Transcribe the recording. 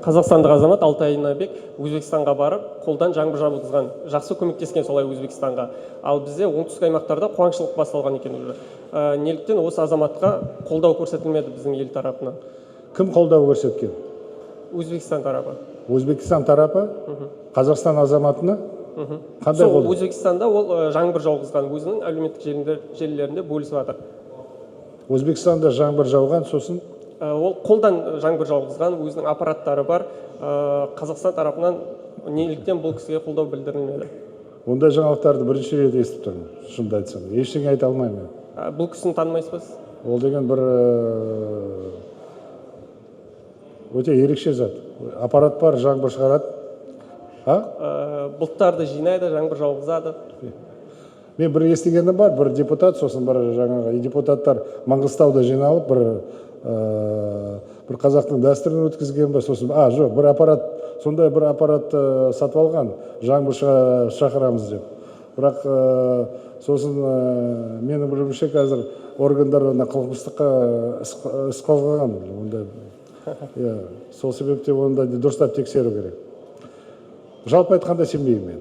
қазақстандық азамат Алтай Айнабек Өзбекстанға барып, қолдан жаңбыр жауғызған, жақсы көмектескен солай Өзбекстанға. Ал бізде оңтүстік аймақтарда қуаңшылық басталған екен уже. Неліктен осы азаматқа қолдау көрсетілмеді біздің ел тарапынан? Кім қолдау көрсеткен? Өзбекстан тарапы. Өзбекстан тарапы? Қазақстан азаматына? Қандай Сол қолдау? Өзбекстанда ол жаңбыр жауғызған, өзінің әлеуметтік желілерінде бөлісіп жатыр. Өзбекстанда жаңбыр жауған, сосын Ол қолдан жаңбыр жауғызған, өзінің аппараттары бар. Қазақстан тарапынан неліктен бұл кісіге қолдау білдірілмеді? ондай жаңалықтарды бірінші рет естіп тұрмын, шынымды айтсам. Ештеңе айта алмаймын. Бұл кісіні танымайсыз ба? Ол деген бір өте ерекше зат. Аппарат бар, жаңбыр шығарады. Бұлттарды жинайды, жаңбыр жауғызады. Мен бір естігенім бар, бір депутат, сосын бір жаңағы депутаттар Маңғыстауда жиналып, бір қазақтың дәстүрін өткізген бе, сосын жоқ, бір аппарат, сондай бір аппарат сатып алған, жаңбыр шақырамыз деп. Бірақ сосын менің білуімше қазір органдар қылмыстыққа іс қозғаған. Сол себепте онда дұрыстап тексеру керек. Жалпы айтқанда сенбеймін мен.